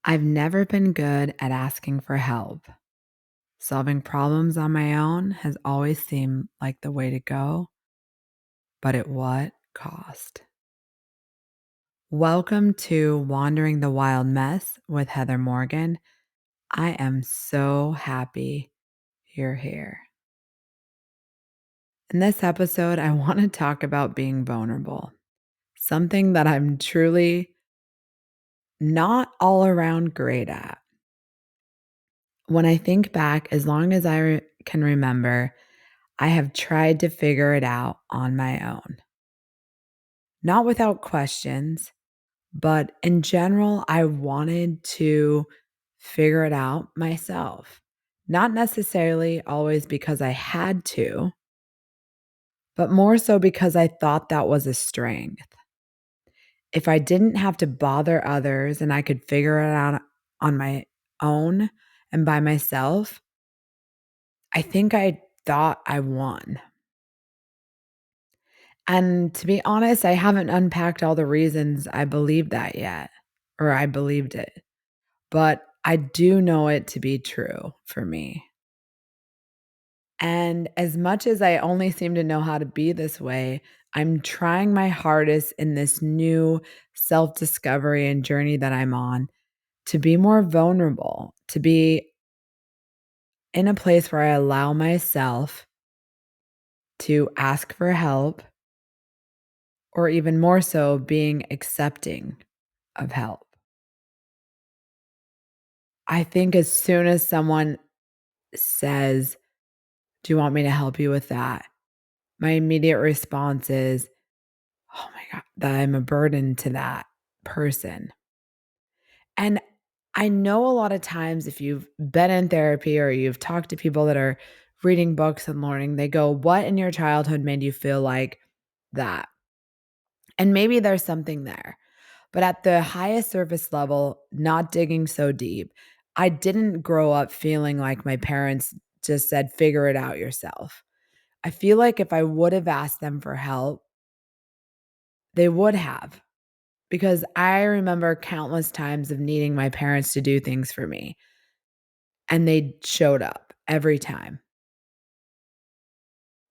I've never been good at asking for help. Solving problems on my own has always seemed like the way to go, but at what cost? Welcome to Wandering the Wild Mess with Heather Morgan. I am so happy you're here. In this episode, I want to talk about being vulnerable, something that I'm truly not all around great at. When I think back, as long as I can remember, I have tried to figure it out on my own. Not without questions, but in general, I wanted to figure it out myself. Not necessarily always because I had to, but more so because I thought that was a strength. If I didn't have to bother others and I could figure it out on my own and by myself, I think I thought I won. And to be honest, I haven't unpacked all the reasons I believe that yet, or I believed it, but I do know it to be true for me. And as much as I only seem to know how to be this way, I'm trying my hardest in this new self discovery and journey that I'm on to be more vulnerable, to be in a place where I allow myself to ask for help, or even more so, being accepting of help. I think as soon as someone says, "Do you want me to help you with that?" My immediate response is, "Oh my god, that I'm a burden to that person." And I know a lot of times if you've been in therapy or you've talked to people that are reading books and learning, they go, "What in your childhood made you feel like that?" And maybe there's something there. But at the highest surface level, not digging so deep, I didn't grow up feeling like my parents just said, "Figure it out yourself." I feel like if I would have asked them for help, they would have, because I remember countless times of needing my parents to do things for me, and they showed up every time.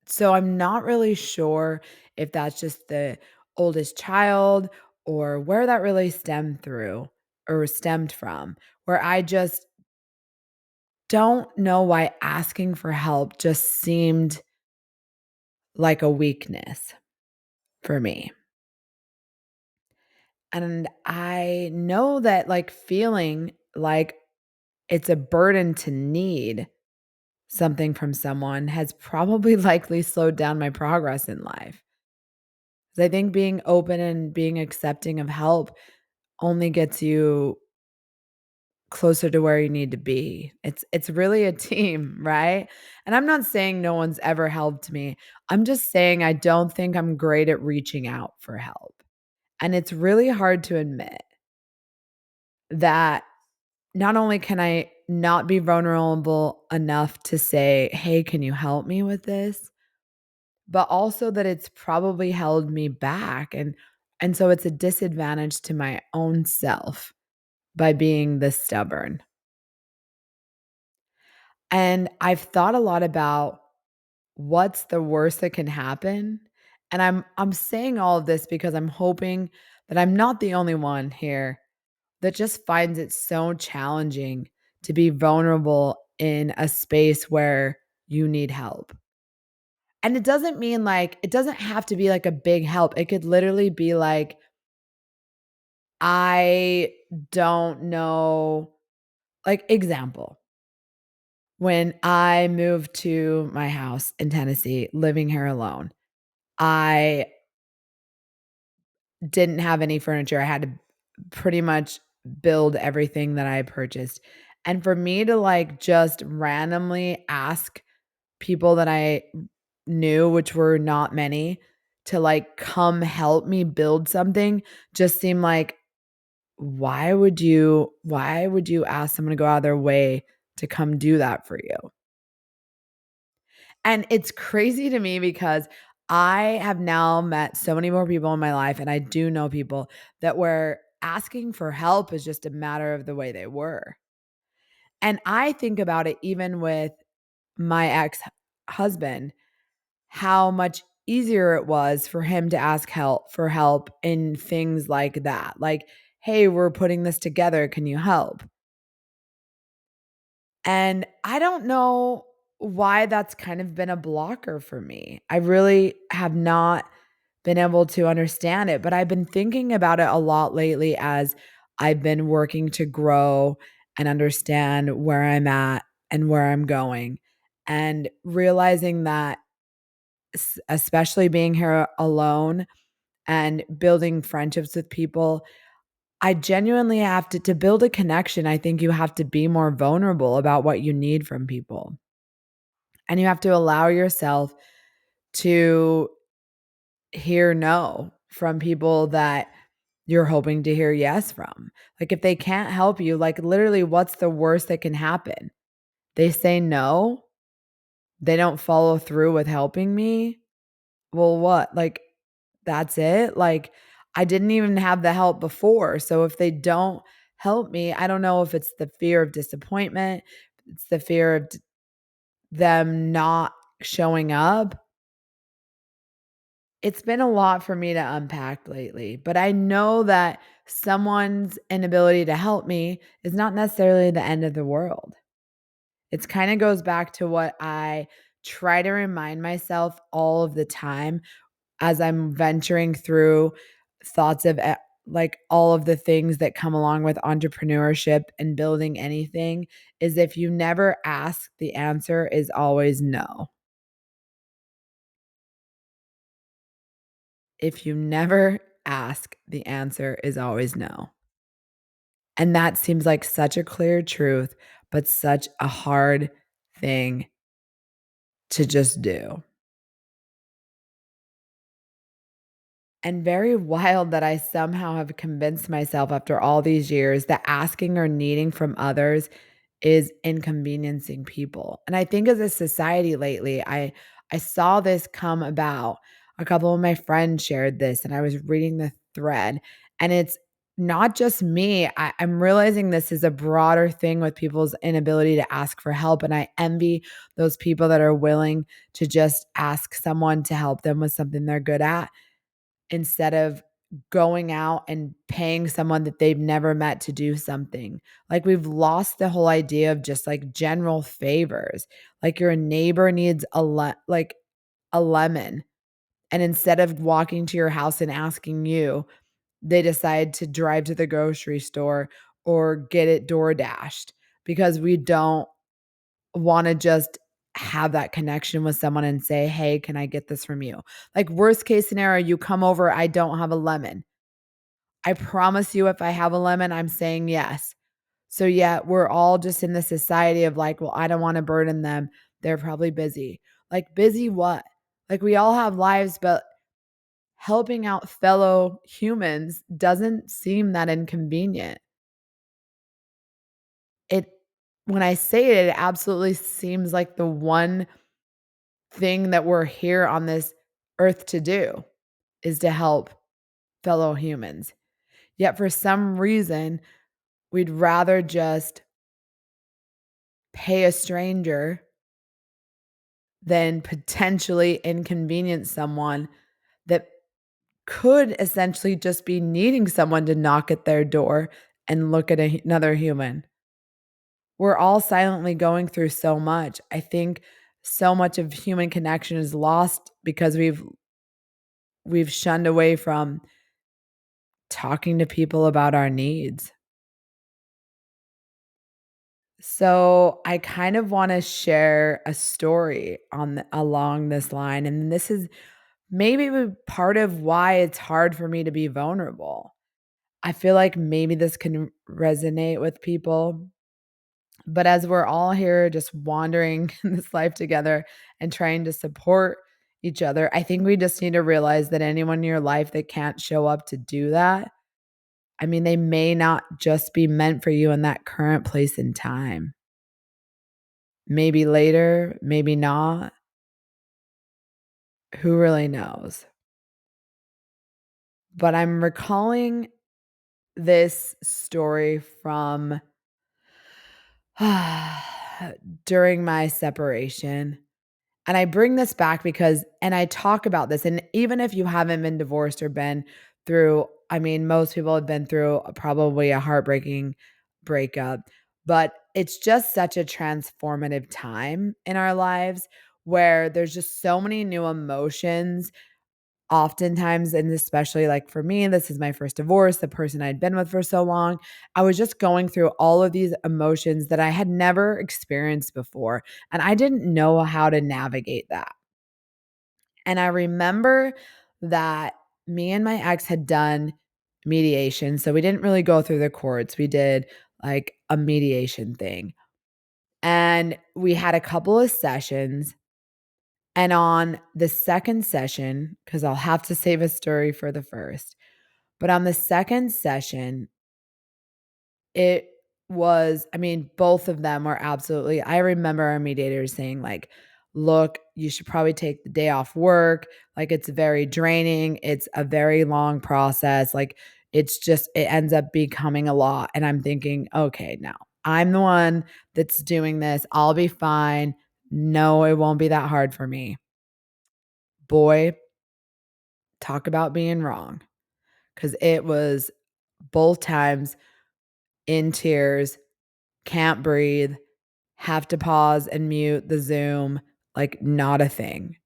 So I'm not really sure if that's just the oldest child or where that really stemmed from, where I just don't know why asking for help just seemed like a weakness for me. And I know that like feeling like it's a burden to need something from someone has probably likely slowed down my progress in life. 'Cause I think being open and being accepting of help only gets you closer to where you need to be. It's really a team, right? And I'm not saying no one's ever helped me. I'm just saying I don't think I'm great at reaching out for help. And it's really hard to admit that not only can I not be vulnerable enough to say, "Hey, can you help me with this?" But also that it's probably held me back and so it's a disadvantage to my own self by being this stubborn. And I've thought a lot about what's the worst that can happen, and I'm saying all of this because I'm hoping that I'm not the only one here that just finds it so challenging to be vulnerable in a space where you need help. And it doesn't mean like it doesn't have to be like a big help. It could literally be like, I don't know, like example, when I moved to my house in Tennessee, living here alone, I didn't have any furniture. I had to pretty much build everything that I purchased. And for me to like just randomly ask people that I knew, which were not many, to like come help me build something just seemed like, why would you ask someone to go out of their way to come do that for you? And it's crazy to me because I have now met so many more people in my life, and I do know people that where asking for help is just a matter of the way they were. And I think about it even with my ex-husband, how much easier it was for him to ask help in things like that. Like, "Hey, we're putting this together, can you help?" And I don't know why that's kind of been a blocker for me. I really have not been able to understand it, but I've been thinking about it a lot lately as I've been working to grow and understand where I'm at and where I'm going, and realizing that especially being here alone and building friendships with people, I genuinely have to build a connection. I think you have to be more vulnerable about what you need from people. And you have to allow yourself to hear no from people that you're hoping to hear yes from. Like, if they can't help you, like, literally, what's the worst that can happen? They say no, they don't follow through with helping me. Well, what? Like, that's it? Like, I didn't even have the help before. So if they don't help me, I don't know if it's the fear of disappointment, it's the fear of them not showing up. It's been a lot for me to unpack lately, but I know that someone's inability to help me is not necessarily the end of the world. It's kind of goes back to what I try to remind myself all of the time as I'm venturing through thoughts of like all of the things that come along with entrepreneurship and building anything is if you never ask, the answer is always no. If you never ask, the answer is always no. And that seems like such a clear truth, but such a hard thing to just do. And very wild that I somehow have convinced myself after all these years that asking or needing from others is inconveniencing people. And I think as a society lately, I saw this come about. A couple of my friends shared this and I was reading the thread, and it's not just me. I'm realizing this is a broader thing with people's inability to ask for help. And I envy those people that are willing to just ask someone to help them with something they're good at instead of going out and paying someone that they've never met to do something. Like, we've lost the whole idea of just like general favors. Like, your neighbor needs like a lemon, and instead of walking to your house and asking you, they decide to drive to the grocery store or get it door dashed because we don't want to just have that connection with someone and say, "Hey, can I get this from you?" Like, worst case scenario, you come over, I don't have a lemon. I promise you, if I have a lemon, I'm saying yes. So, yeah, we're all just in the society of like, well, I don't want to burden them. They're probably busy. Like, busy what? Like, we all have lives, but helping out fellow humans doesn't seem that inconvenient. It, when I say it, it absolutely seems like the one thing that we're here on this earth to do is to help fellow humans. Yet for some reason, we'd rather just pay a stranger than potentially inconvenience someone that could essentially just be needing someone to knock at their door and look at another human. We're all silently going through so much. I think so much of human connection is lost because we've shunned away from talking to people about our needs. So I kind of want to share a story along this line, and this is maybe part of why it's hard for me to be vulnerable. I feel like maybe this can resonate with people, but as we're all here just wandering in this life together and trying to support each other, I think we just need to realize that anyone in your life that can't show up to do that, I mean, they may not just be meant for you in that current place in time. Maybe later, maybe not. Who really knows? But I'm recalling this story from during my separation. And I bring this back because and I talk about this, and even if you haven't been divorced or been through I mean, most people have been through probably a heartbreaking breakup, but it's just such a transformative time in our lives where there's just so many new emotions oftentimes, and especially, like, for me, this is my first divorce, the person I'd been with for so long. I was just going through all of these emotions that I had never experienced before, and I didn't know how to navigate that. And I remember that me and my ex had done mediation, so we didn't really go through the courts. We did, like, a mediation thing, and we had a couple of sessions, and on the second session, because 'cause I'll have to save a story for the first, but on the second session, it was I mean, both of them were absolutely I remember our mediators saying, like, "Look, you should probably take the day off work, like, it's very draining, it's a very long process, like, it's just it ends up becoming a lot," and I'm thinking, "Okay, no. I'm the one that's doing this, I'll be fine. No, it won't be that hard for me." Boy, talk about being wrong, because it was both times in tears, can't breathe, have to pause and mute the Zoom, like, not a thing.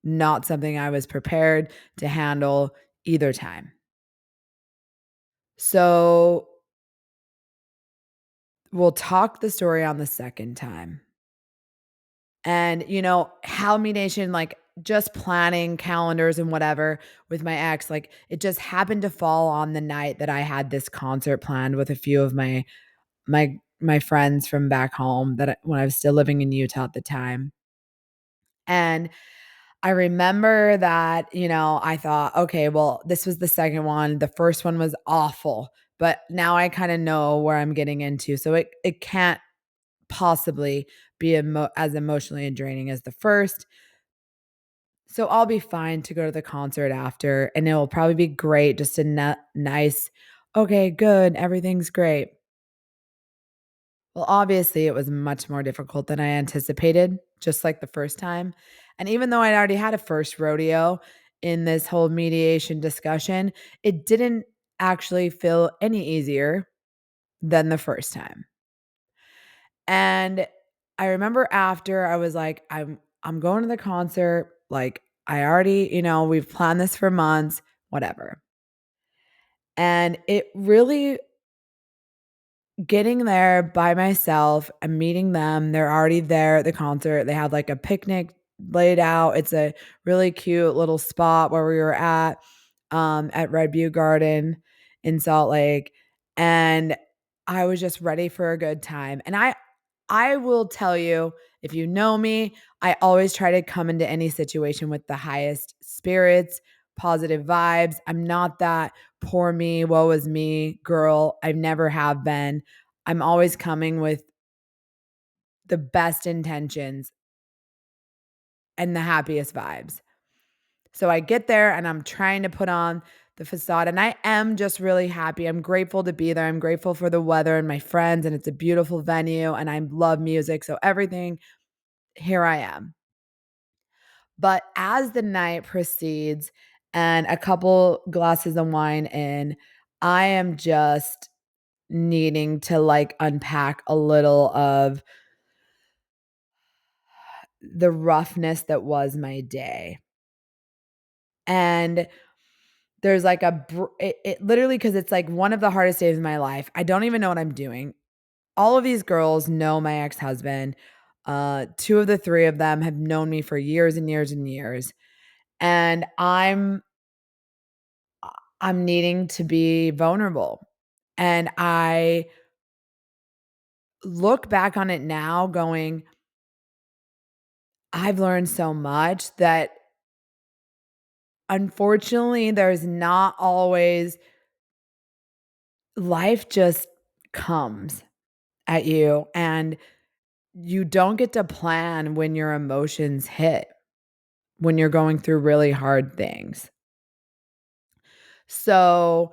Not something I was prepared to handle either time. So, we'll talk the story on the second time. And, how mediation, like, just planning calendars and whatever with my ex, like, it just happened to fall on the night that I had this concert planned with a few of my friends from back home that when I was still living in Utah at the time. And I remember that, I thought, okay, well, this was the second one. The first one was awful, but now I kind of know where I'm getting into. So it can't possibly be as emotionally draining as the first. So I'll be fine to go to the concert after, and it'll probably be great. Just a nice, okay, good, everything's great. Well, obviously, it was much more difficult than I anticipated, just like the first time. And even though I'd already had a first rodeo in this whole mediation discussion, it didn't actually feel any easier than the first time. And I remember after I was like, I'm going to the concert. Like I already, we've planned this for months, whatever. And it really getting there by myself and meeting them, they're already there at the concert. They have like a picnic laid out. It's a really cute little spot where we were at Red Butte Garden in Salt Lake. And I was just ready for a good time. And I will tell you, if you know me, I always try to come into any situation with the highest spirits, positive vibes. I'm not that poor me, woe is me girl. I never have been. I'm always coming with the best intentions and the happiest vibes. So I get there and I'm trying to put on the facade and I am just really happy. I'm grateful to be there. I'm grateful for the weather and my friends and it's a beautiful venue and I love music. So everything, here I am. But as the night proceeds and a couple glasses of wine in, I am just needing to like unpack a little of the roughness that was my day. And there's like it literally because it's like one of the hardest days of my life. I don't even know what I'm doing. All of these girls know my ex-husband. Two of the three of them have known me for years and years and years. And I'm needing to be vulnerable. And I look back on it now going, I've learned so much that unfortunately there's not always life just comes at you and you don't get to plan when your emotions hit when you're going through really hard things. So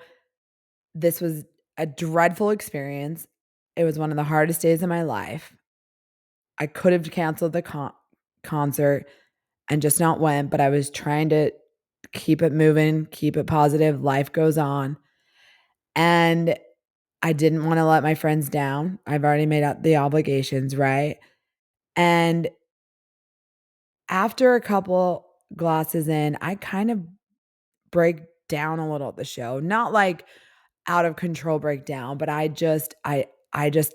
This was a dreadful experience. It was one of the hardest days of my life. I could have canceled the concert and just not went, but I was trying to keep it moving, keep it positive. Life goes on. And I didn't want to let my friends down. I've already made up the obligations, right? And after a couple glasses in, I kind of break down a little at the show. Not like out of control breakdown, but I just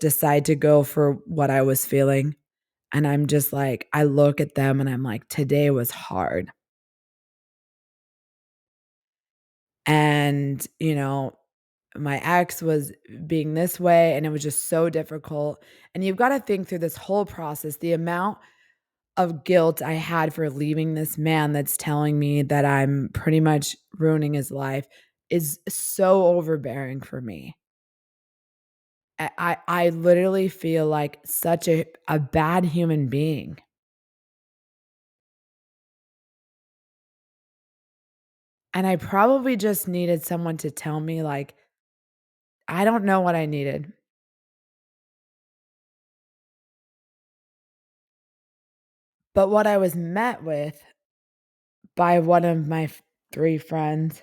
decide to go for what I was feeling. And I'm just like, I look at them and I'm like, today was hard. And, my ex was being this way and it was just so difficult. And you've got to think through this whole process, the amount of guilt I had for leaving this man that's telling me that I'm pretty much ruining his life is so overbearing for me. I literally feel like such a bad human being. And I probably just needed someone to tell me, like, I don't know what I needed, but what I was met with by one of my 3 friends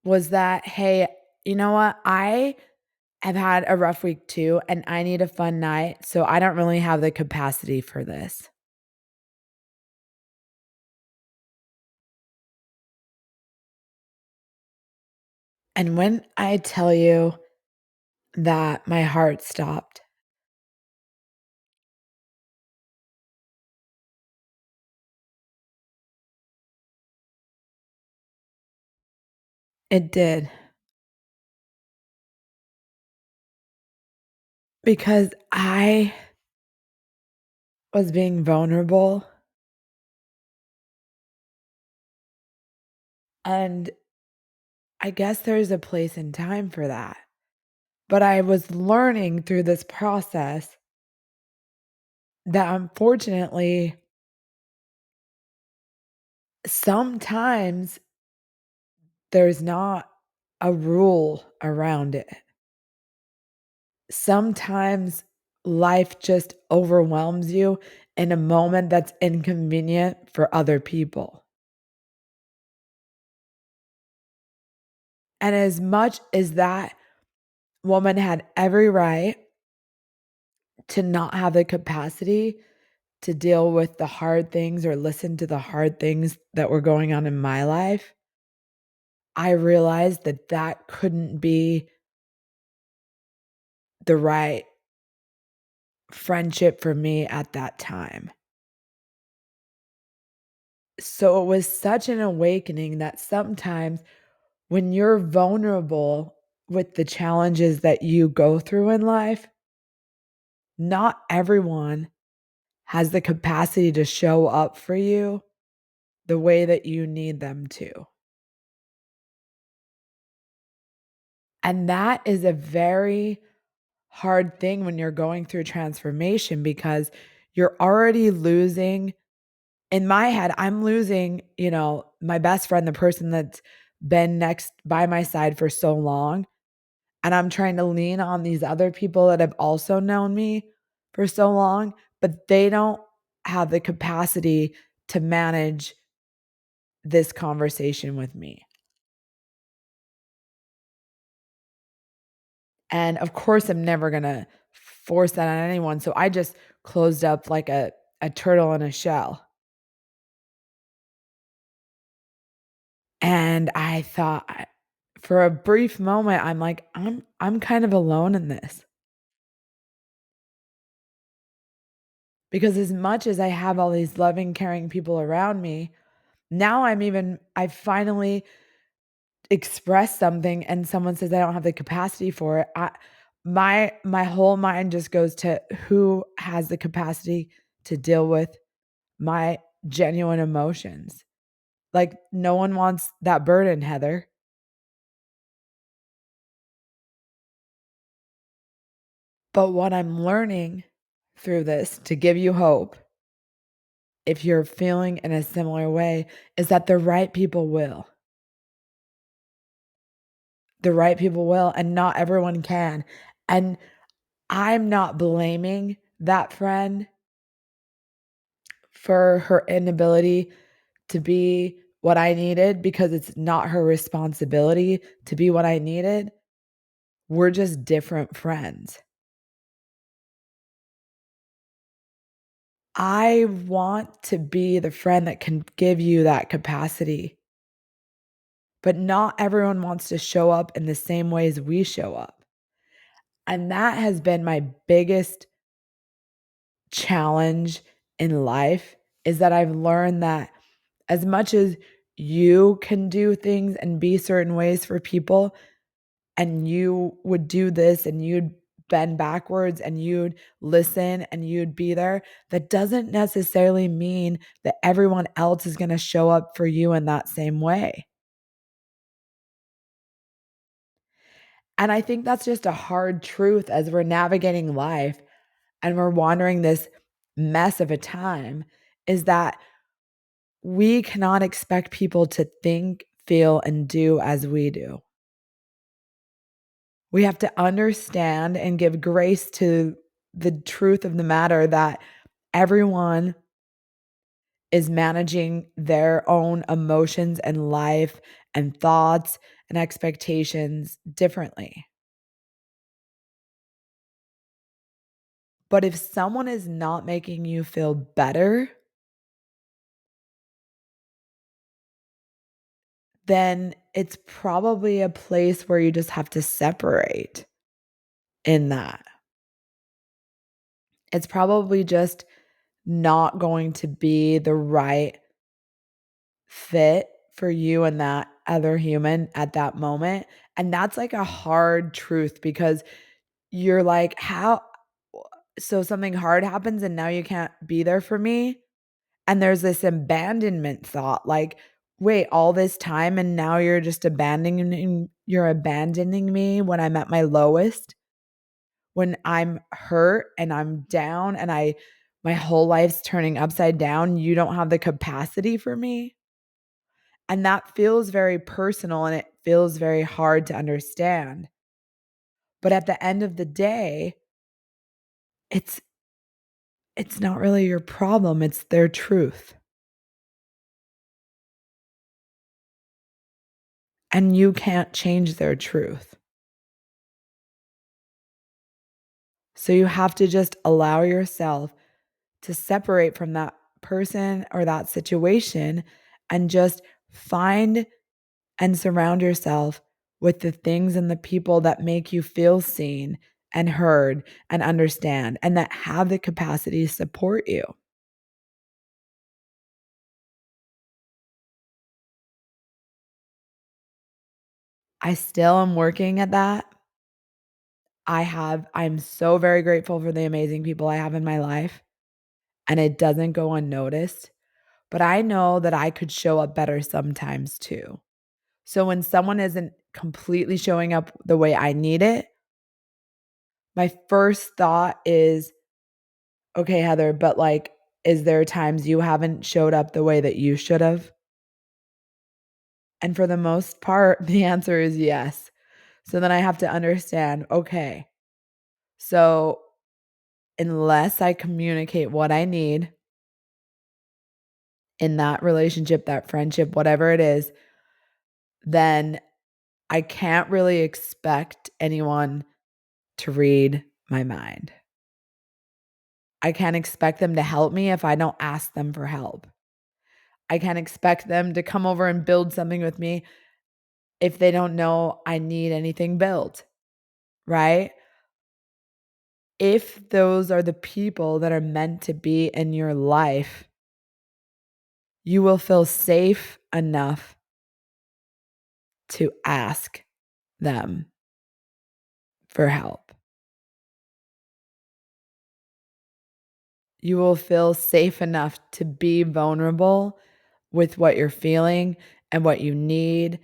was that, "Hey, you know what? I have had a rough week too, and I need a fun night, so I don't really have the capacity for this." And when I tell you that my heart stopped, it did, because I was being vulnerable, and I guess there's a place and time for that. But I was learning through this process that unfortunately, sometimes there's not a rule around it. Sometimes life just overwhelms you in a moment that's inconvenient for other people. And as much as that woman had every right to not have the capacity to deal with the hard things or listen to the hard things that were going on in my life, I realized that that couldn't be the right friendship for me at that time. So it was such an awakening that sometimes when you're vulnerable with the challenges that you go through in life, not everyone has the capacity to show up for you the way that you need them to. And that is a very hard thing when you're going through transformation because you're already losing. In my head, I'm losing, my best friend, the person that's been next by my side for so long. And I'm trying to lean on these other people that have also known me for so long, but they don't have the capacity to manage this conversation with me. And of course, I'm never going to force that on anyone. So I just closed up like a turtle in a shell. And I thought for a brief moment, I'm like, I'm kind of alone in this. Because as much as I have all these loving, caring people around me, now I finally expressed something and someone says I don't have the capacity for it. My whole mind just goes to who has the capacity to deal with my genuine emotions. Like no one wants that burden, Heather. But what I'm learning through this to give you hope, if you're feeling in a similar way, is that the right people will. The right people will, and not everyone can. And I'm not blaming that friend for her inability to be what I needed because it's not her responsibility to be what I needed. We're just different friends. I want to be the friend that can give you that capacity, but not everyone wants to show up in the same ways we show up. And that has been my biggest challenge in life is that I've learned that as much as you can do things and be certain ways for people, and you would do this and you'd bend backwards and you'd listen and you'd be there, that doesn't necessarily mean that everyone else is going to show up for you in that same way. And I think that's just a hard truth as we're navigating life and we're wandering this mess of a time is that we cannot expect people to think, feel, and do as we do. We have to understand and give grace to the truth of the matter that everyone is managing their own emotions and life and thoughts and expectations differently. But if someone is not making you feel better, then it's probably a place where you just have to separate in that. It's probably just not going to be the right fit for you and that other human at that moment. And that's like a hard truth because you're like, how? So something hard happens and now you can't be there for me. And there's this abandonment thought like, wait, all this time and now you're abandoning me when I'm at my lowest, when I'm hurt and I'm down and my whole life's turning upside down, you don't have the capacity for me. And that feels very personal and it feels very hard to understand. But at the end of the day, it's it's not really your problem, it's their truth. And you can't change their truth. So you have to just allow yourself to separate from that person or that situation and just find and surround yourself with the things and the people that make you feel seen and heard and understand and that have the capacity to support you. I still am working at that. I'm so very grateful for the amazing people I have in my life, and it doesn't go unnoticed, but I know that I could show up better sometimes too. So when someone isn't completely showing up the way I need it, my first thought is, "Okay, Heather, but, like, is there times you haven't showed up the way that you should have?" And for the most part, the answer is yes. So then I have to understand, okay, so unless I communicate what I need in that relationship, that friendship, whatever it is, then I can't really expect anyone to read my mind. I can't expect them to help me if I don't ask them for help. I can't expect them to come over and build something with me if they don't know I need anything built, right? If those are the people that are meant to be in your life, you will feel safe enough to ask them for help. You will feel safe enough to be vulnerable with what you're feeling and what you need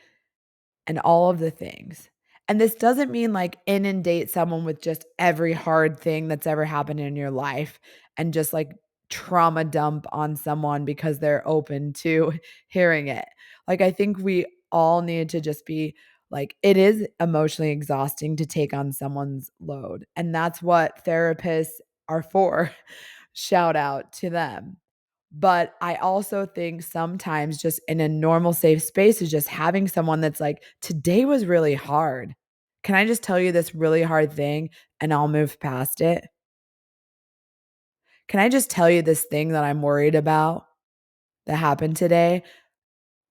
and all of the things. And this doesn't mean like inundate someone with just every hard thing that's ever happened in your life and just like trauma dump on someone because they're open to hearing it. Like, I think we all need to just be Like, it is emotionally exhausting to take on someone's load, and that's what therapists are for. Shout out to them. But I also think sometimes just in a normal safe space is just having someone that's like, "Today was really hard. Can I just tell you this really hard thing and I'll move past it? Can I just tell you this thing that I'm worried about that happened today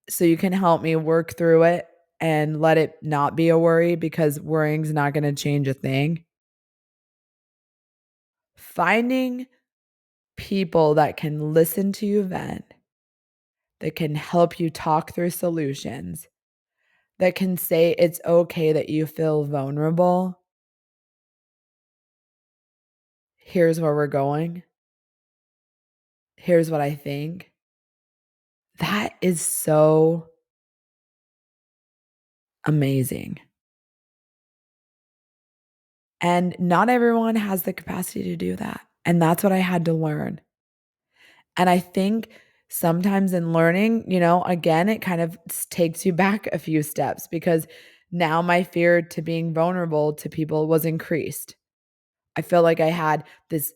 so you can help me work through it and let it not be a worry because worrying's not gonna change a thing?" Finding people that can listen to you vent, that can help you talk through solutions, that can say it's okay that you feel vulnerable. Here's where we're going. Here's what I think. That is so amazing. And not everyone has the capacity to do that. And that's what I had to learn. And I think sometimes in learning, again, it kind of takes you back a few steps because now my fear to being vulnerable to people was increased. I feel like I had this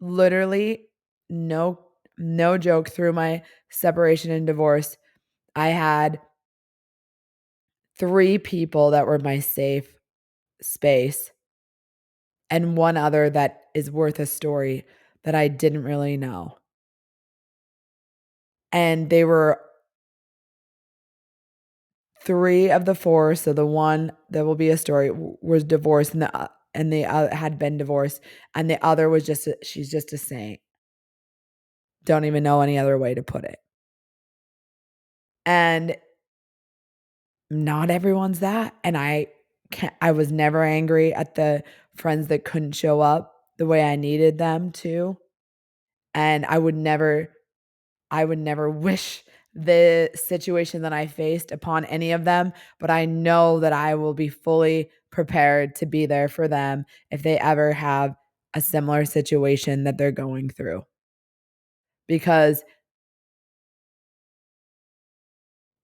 literally no no joke through my separation and divorce. I had 3 people that were my safe space and one other that is worth a story that I didn't really know. And they were 3 of the 4, so the one that will be a story was divorced and the had been divorced, and the other was she's just a saint. Don't even know any other way to put it. And not everyone's that, and I was never angry at the friends that couldn't show up the way I needed them to, and I would never wish the situation that I faced upon any of them, but I know that I will be fully prepared to be there for them if they ever have a similar situation that they're going through. Because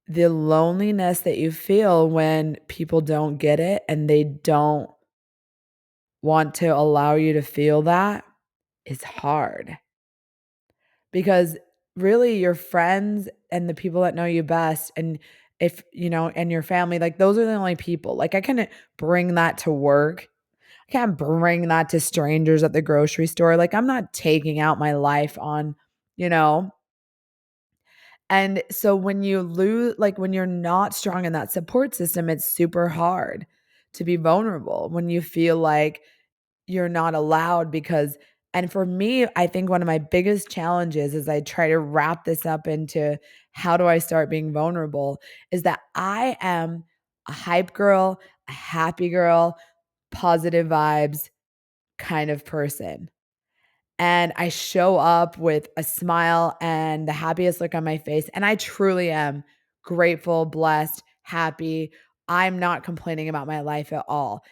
the loneliness that you feel when people don't get it and they don't want to allow you to feel that is hard. Because really your friends and the people that know you best and if and your family, like those are the only people. Like I couldn't bring that to work. I can't bring that to strangers at the grocery store. Like I'm not taking out my life on, you know. And so when you lose, like when you're not strong in that support system, it's super hard to be vulnerable when you feel like you're not allowed because and for me, I think one of my biggest challenges as I try to wrap this up into how do I start being vulnerable is that I am a hype girl, a happy girl, positive vibes kind of person. And I show up with a smile and the happiest look on my face, and I truly am grateful, blessed, happy. I'm not complaining about my life at all.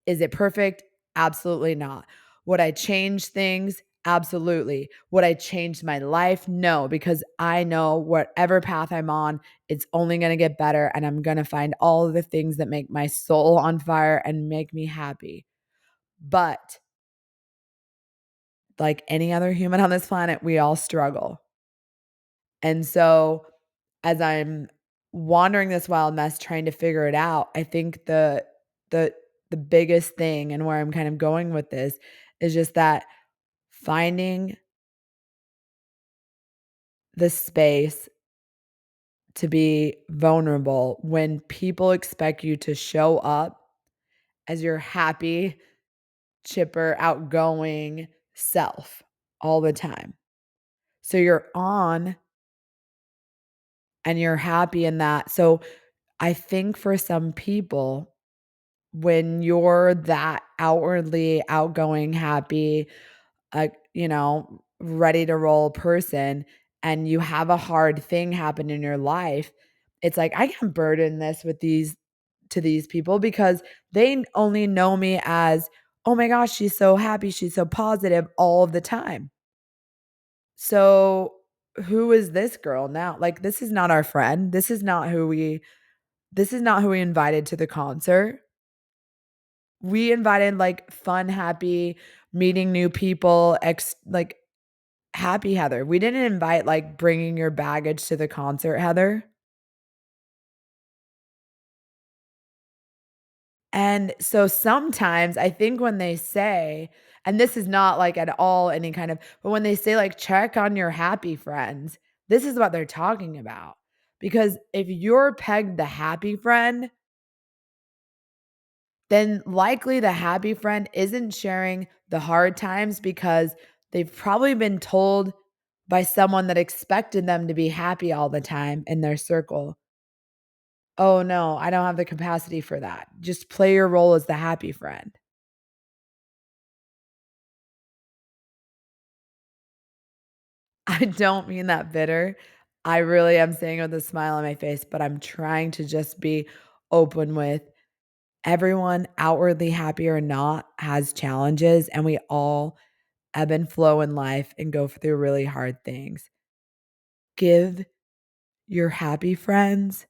Is it perfect? Absolutely not. Would I change things? Absolutely. Would I change my life? No, because I know whatever path I'm on, it's only going to get better and I'm going to find all of the things that make my soul on fire and make me happy. But like any other human on this planet, we all struggle. And so as I'm wandering this wild mess trying to figure it out, I think the the biggest thing and where I'm kind of going with this is just that finding the space to be vulnerable when people expect you to show up as your happy, chipper, outgoing self all the time. So you're on and you're happy in that. So I think for some people, when you're that outwardly outgoing, happy, ready to roll person and you have a hard thing happen in your life, it's like I can't burden this with these to these people because they only know me as, "Oh my gosh, she's so happy, she's so positive all of the time." So, who is this girl now? Like this is not our friend. This is not who we This is not who we invited to the concert. We invited, like, fun, happy, meeting new people, happy Heather. We didn't invite, like, bringing your baggage to the concert Heather. And so sometimes I think when they say, and this is not like at all any kind of, but when they say like check on your happy friends, this is what they're talking about. Because if you're pegged the happy friend, then likely the happy friend isn't sharing the hard times because they've probably been told by someone that expected them to be happy all the time in their circle. Oh no, I don't have the capacity for that. Just play your role as the happy friend. I don't mean that bitter. I really am saying it with a smile on my face, but I'm trying to just be open with everyone, outwardly happy or not, has challenges, and we all ebb and flow in life and go through really hard things. Give your happy friends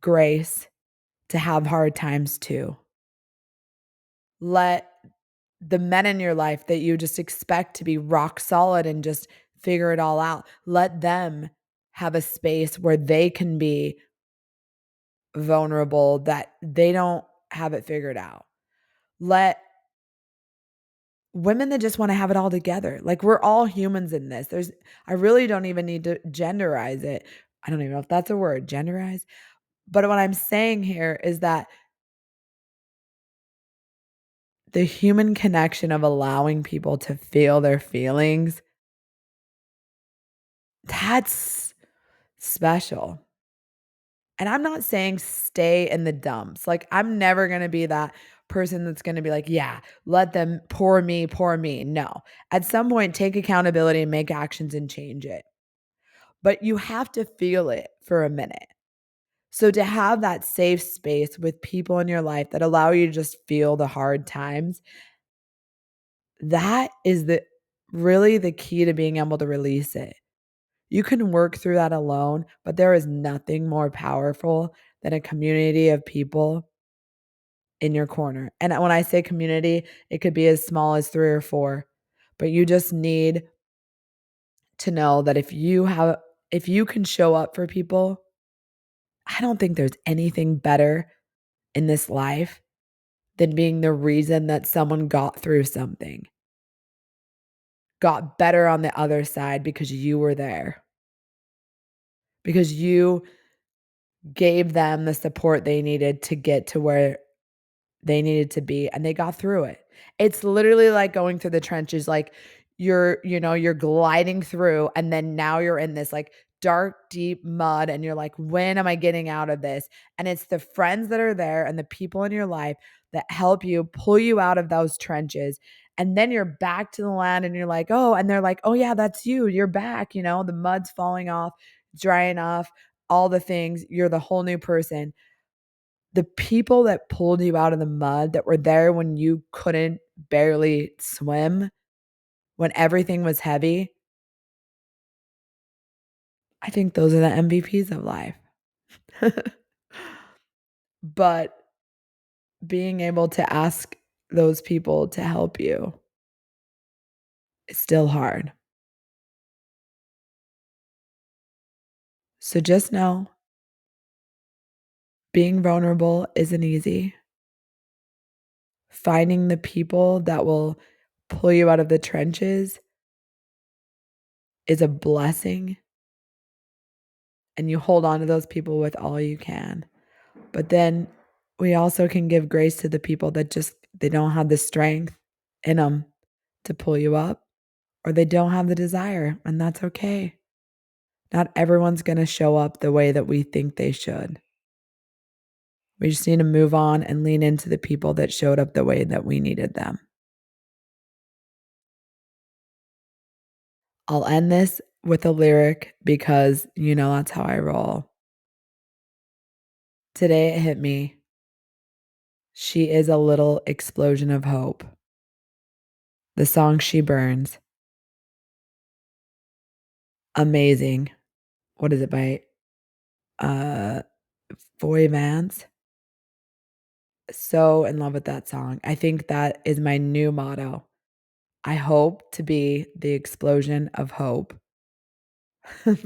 grace to have hard times too. Let the men in your life that you just expect to be rock solid and just figure it all out, let them have a space where they can be vulnerable, that they don't have it figured out. Let women that just wanna have it all together, like, we're all humans in this. I really don't even need to genderize it. I don't even know if that's a word, genderize? But what I'm saying here is that the human connection of allowing people to feel their feelings, that's special. And I'm not saying stay in the dumps. Like, I'm never gonna be that person that's gonna be like, "Yeah, let them pour me." No. At some point, take accountability and make actions and change it. But you have to feel it for a minute. So to have that safe space with people in your life that allow you to just feel the hard times, that is the key to being able to release it. You can work through that alone, but there is nothing more powerful than a community of people in your corner. And when I say community, it could be as small as 3 or 4, but you just need to know that if you can show up for people, I don't think there's anything better in this life than being the reason that someone got through something, got better on the other side because you were there, because you gave them the support they needed to get to where they needed to be, and they got through it. It's literally like going through the trenches, like, you're gliding through, and then now you're in this, like, dark, deep mud, and you're like, "When am I getting out of this?" And it's the friends that are there and the people in your life that help you pull you out of those trenches, and then you're back to the land, and you're like, "Oh," and they're like, "Oh, yeah, that's you. You're back," the mud's falling off, drying off, all the things. You're the whole new person. The people that pulled you out of the mud, that were there when you couldn't barely swim, when everything was heavy, I think those are the MVPs of life. But being able to ask those people to help you is still hard. So just know being vulnerable isn't easy. Finding the people that will pull you out of the trenches is a blessing, and you hold on to those people with all you can. But then we also can give grace to the people that just they don't have the strength in them to pull you up, or they don't have the desire, and that's okay. Not everyone's gonna show up the way that we think they should. We just need to move on and lean into the people that showed up the way that we needed them. I'll end this with a lyric because, that's how I roll. Today it hit me. She is a little explosion of hope. The song She Burns. Amazing. What is it by uh Boy Vance, so in love with that song. I think that is my new motto. I hope to be the explosion of hope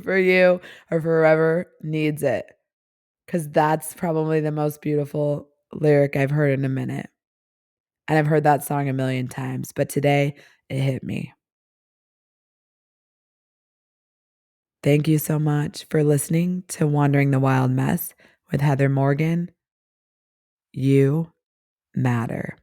for you or for whoever needs it, because that's probably the most beautiful lyric I've heard in a minute, and I've heard that song a million times, but today it hit me. Thank you so much for listening to Wandering the Wild Mess with Heather Morgan. You matter.